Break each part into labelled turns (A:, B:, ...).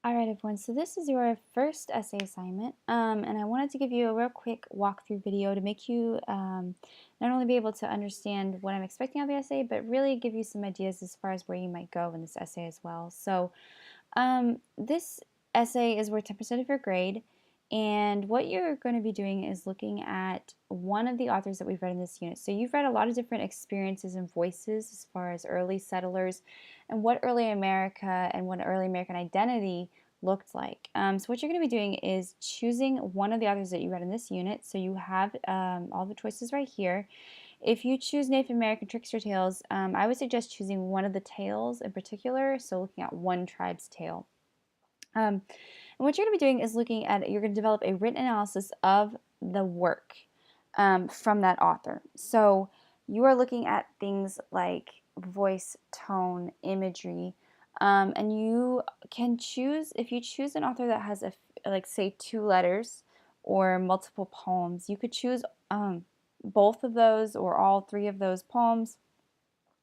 A: Alright everyone, so this is your first essay assignment, and I wanted to give you a real quick walkthrough video to make you not only be able to understand what I'm expecting out of the essay, but really give you some ideas as far as where you might go in this essay as well. So this essay is worth 10% of your grade, and what you're going to be doing is looking at one of the authors that we've read in this unit. So you've read a lot of different experiences and voices as far as early settlers and what early America and what early American identity looked like. So what you're going to be doing is choosing one of the authors that you read in this unit. So you have all the choices right here. If you choose Native American trickster tales, I would suggest choosing one of the tales in particular, so looking at one tribe's tale. And what you're going to be doing is you're going to develop a written analysis of the work from that author. So you are looking at things like voice, tone, imagery, and you can choose, if you choose an author that has, like say, 2 letters or multiple poems, you could choose both of those or all 3 of those poems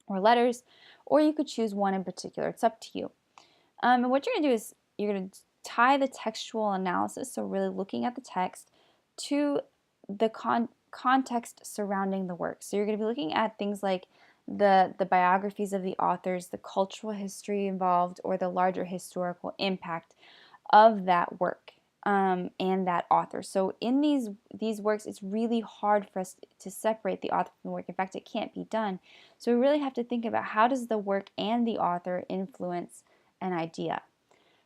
A: or letters, or you could choose one in particular. It's up to you. And what you're going to do is you're going to tie the textual analysis, so really looking at the text, to the context surrounding the work. So you're going to be looking at things like the biographies of the authors, the cultural history involved, or the larger historical impact of that work and that author. So in these works, it's really hard for us to separate the author from the work. In fact, it can't be done. So we really have to think about, how does the work and the author influence an idea?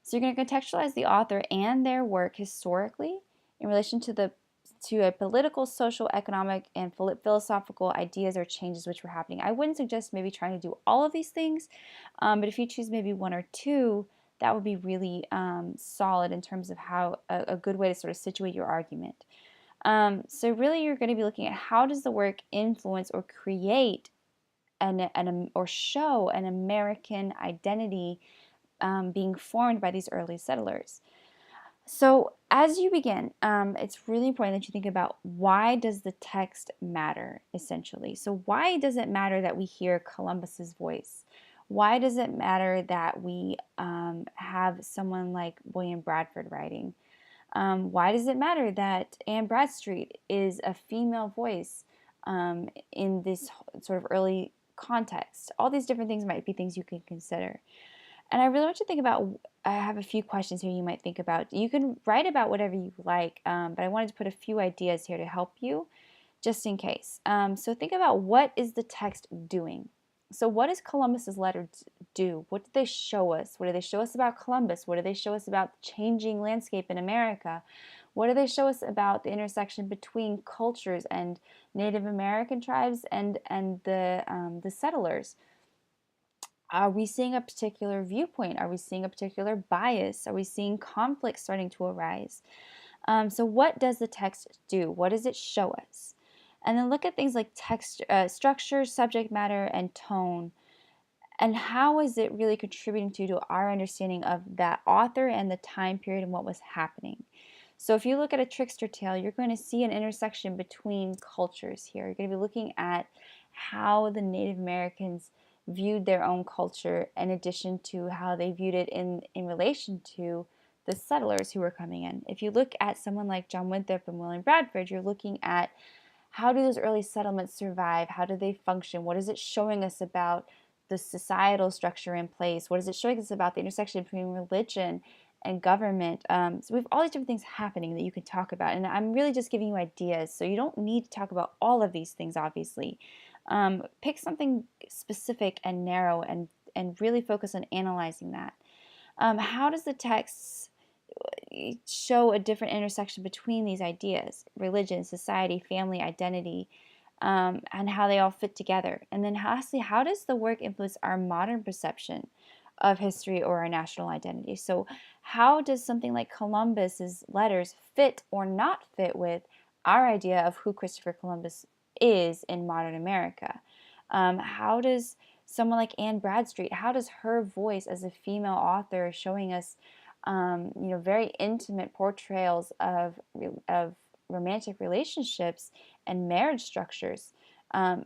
A: So you're going to contextualize the author and their work historically in relation to a political, social, economic, and philosophical ideas or changes which were happening. I wouldn't suggest maybe trying to do all of these things, but if you choose maybe 1 or 2, that would be really solid in terms of how a good way to sort of situate your argument. So really you're going to be looking at, how does the work influence or create or show an American identity being formed by these early settlers. So as you begin, it's really important that you think about, why does the text matter, essentially? So why does it matter that we hear Columbus's voice? Why does it matter that we have someone like William Bradford writing? Why does it matter that Anne Bradstreet is a female voice in this sort of early context? All these different things might be things you can consider. And I really want you to think about, I have a few questions here you might think about. You can write about whatever you like, but I wanted to put a few ideas here to help you, just in case. So think about, what is the text doing? So what does Columbus's letter do? What do they show us? What do they show us about Columbus? What do they show us about the changing landscape in America? What do they show us about the intersection between cultures and Native American tribes and the settlers? Are we seeing a particular viewpoint? Are we seeing a particular bias? Are we seeing conflict starting to arise? So what does the text do? What does it show us? And then look at things like text structure, subject matter, and tone. And how is it really contributing to our understanding of that author and the time period and what was happening? So if you look at a trickster tale, you're going to see an intersection between cultures here. You're going to be looking at how the Native Americans viewed their own culture, in addition to how they viewed it in relation to the settlers who were coming in. If you look at someone like John Winthrop and William Bradford, you're looking at, how do those early settlements survive? How do they function? What is it showing us about the societal structure in place? What is it showing us about the intersection between religion and government? So we have all these different things happening that you can talk about, and I'm really just giving you ideas, so you don't need to talk about all of these things, obviously. Pick something specific and narrow, and really focus on analyzing that. How does the text show a different intersection between these ideas: religion, society, family, identity, and how they all fit together? And then lastly, how does the work influence our modern perception of history or our national identity? So how does something like Columbus's letters fit or not fit with our idea of who Christopher Columbus is in modern America? How does someone like Anne Bradstreet, how does her voice as a female author, showing us very intimate portrayals of romantic relationships and marriage structures,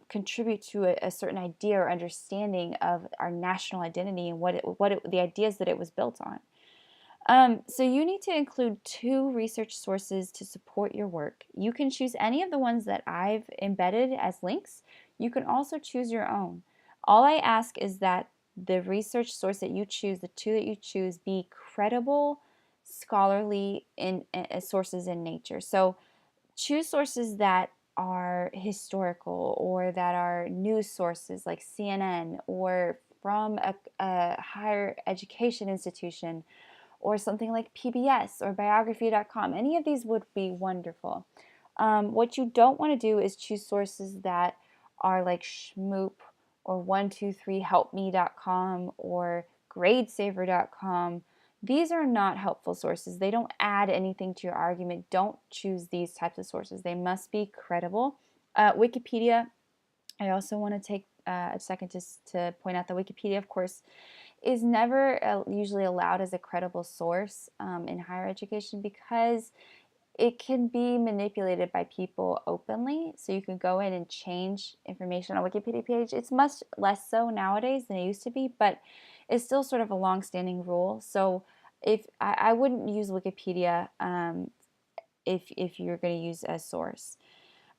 A: contribute to a certain idea or understanding of our national identity and the ideas that it was built on? So you need to include 2 research sources to support your work. You can choose any of the ones that I've embedded as links. You can also choose your own. All I ask is that the research source that you choose, the 2 that you choose, be credible, scholarly sources in nature. So choose sources that are historical or that are news sources like CNN or from a higher education institution or something like PBS or biography.com. Any of these would be wonderful. What you don't want to do is choose sources that are like Schmoop or 123helpme.com or gradesaver.com. These are not helpful sources. They don't add anything to your argument. Don't choose these types of sources. They must be credible. Wikipedia, I also want to take a second to point out that Wikipedia, of course, is never usually allowed as a credible source in higher education because it can be manipulated by people openly. So you can go in and change information on a Wikipedia page. It's much less so nowadays than it used to be, but it's still sort of a long-standing rule. So if I wouldn't use Wikipedia if you're going to use a source.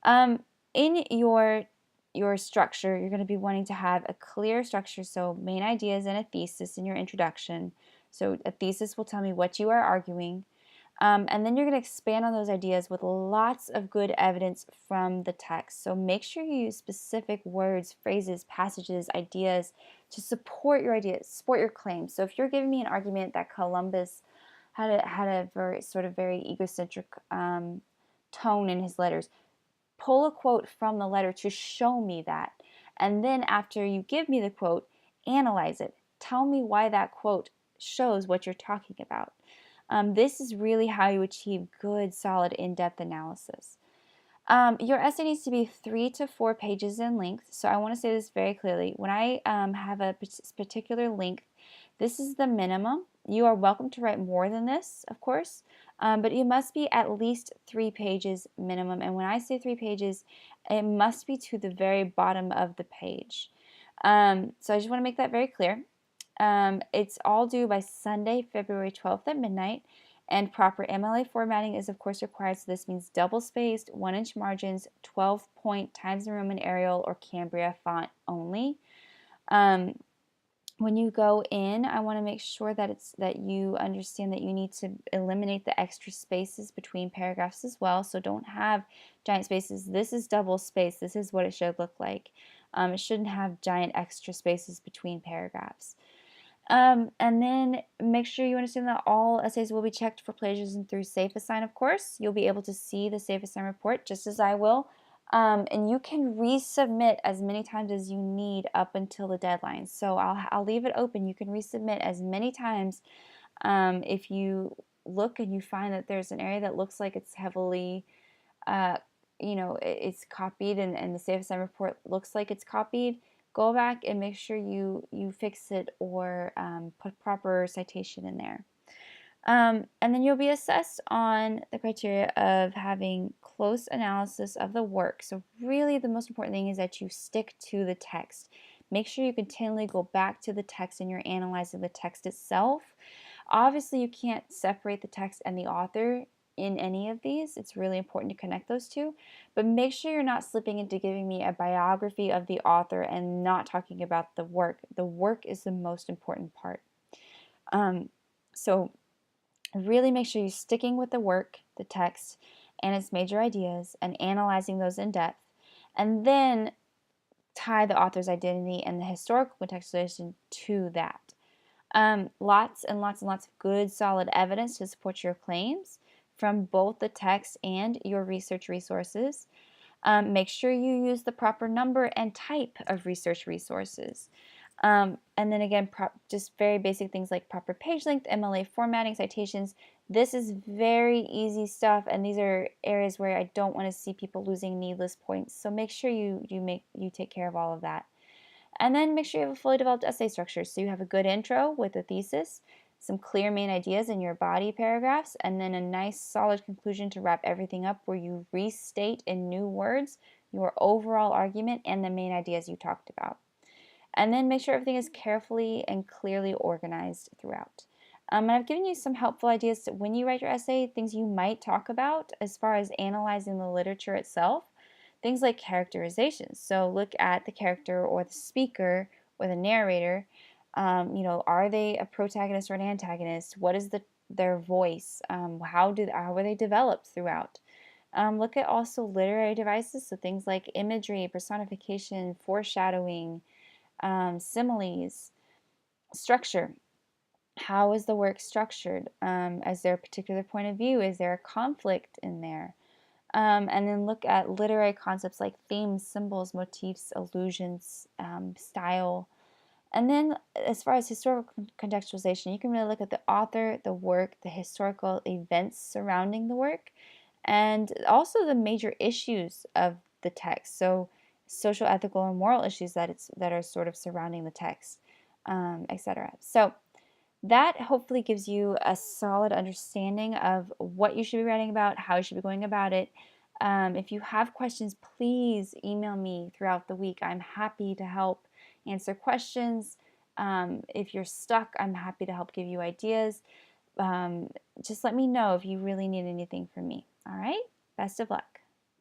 A: In your structure, you're going to be wanting to have a clear structure, so main ideas and a thesis in your introduction. So a thesis will tell me what you are arguing, and then you're going to expand on those ideas with lots of good evidence from the text. So make sure you use specific words, phrases, passages, ideas to support your ideas, support your claims. So if you're giving me an argument that Columbus had a very sort of very egocentric tone in his letters, pull a quote from the letter to show me that. And then after you give me the quote, analyze it. Tell me why that quote shows what you're talking about. This is really how you achieve good, solid, in-depth analysis. Your essay needs to be 3 to 4 pages in length. So I want to say this very clearly. When I have a particular length, this is the minimum. You are welcome to write more than this, of course, but it must be at least 3 pages minimum. And when I say 3 pages, it must be to the very bottom of the page. So I just want to make that very clear. It's all due by Sunday, February 12th at midnight. And proper MLA formatting is of course required, so this means double-spaced, 1-inch margins, 12-point Times New Roman Arial or Cambria font only. When you go in, I want to make sure that you understand that you need to eliminate the extra spaces between paragraphs as well, so don't have giant spaces. This is double spaced. This is what it should look like. It shouldn't have giant extra spaces between paragraphs. And then make sure you understand that all essays will be checked for plagiarism through Safeassign, of course. You'll be able to see the Safeassign report just as I will. And you can resubmit as many times as you need up until the deadline. So I'll leave it open. You can resubmit as many times if you look and you find that there's an area that looks like it's heavily it's copied and the Safeassign report looks like it's copied. Go back and make sure you fix it or put proper citation in there. And then you'll be assessed on the criteria of having close analysis of the work. So really the most important thing is that you stick to the text. Make sure you continually go back to the text and you're analyzing the text itself. Obviously you can't separate the text and the author in any of these. It's really important to connect those two, but make sure you're not slipping into giving me a biography of the author and not talking about the work. The work is the most important part. So really make sure you're sticking with the work, the text, and its major ideas and analyzing those in depth, and then tie the author's identity and the historical contextualization to that. Lots and lots and lots of good, solid evidence to support your claims from both the text and your research resources. Make sure you use the proper number and type of research resources. And then again, just very basic things like proper page length, MLA formatting, citations. This is very easy stuff, and these are areas where I don't want to see people losing needless points. So make sure you take care of all of that. And then make sure you have a fully developed essay structure. So you have a good intro with a thesis, some clear main ideas in your body paragraphs, and then a nice solid conclusion to wrap everything up where you restate in new words your overall argument and the main ideas you talked about. And then make sure everything is carefully and clearly organized throughout. And I've given you some helpful ideas to, when you write your essay, things you might talk about as far as analyzing the literature itself. Things like characterizations. So look at the character or the speaker or the narrator. Are they a protagonist or an antagonist? What is their voice? How are they developed throughout? Look at also literary devices, so things like imagery, personification, foreshadowing, similes, structure. How is the work structured? Is there a particular point of view? Is there a conflict in there? And then look at literary concepts like themes, symbols, motifs, allusions, style. And then as far as historical contextualization, you can really look at the author, the work, the historical events surrounding the work, and also the major issues of the text. So social, ethical, and moral issues that are sort of surrounding the text, etc. So that hopefully gives you a solid understanding of what you should be writing about, how you should be going about it. If you have questions, please email me throughout the week. I'm happy to help answer questions. If you're stuck, I'm happy to help give you ideas. Just let me know if you really need anything from me. All right? Best of luck.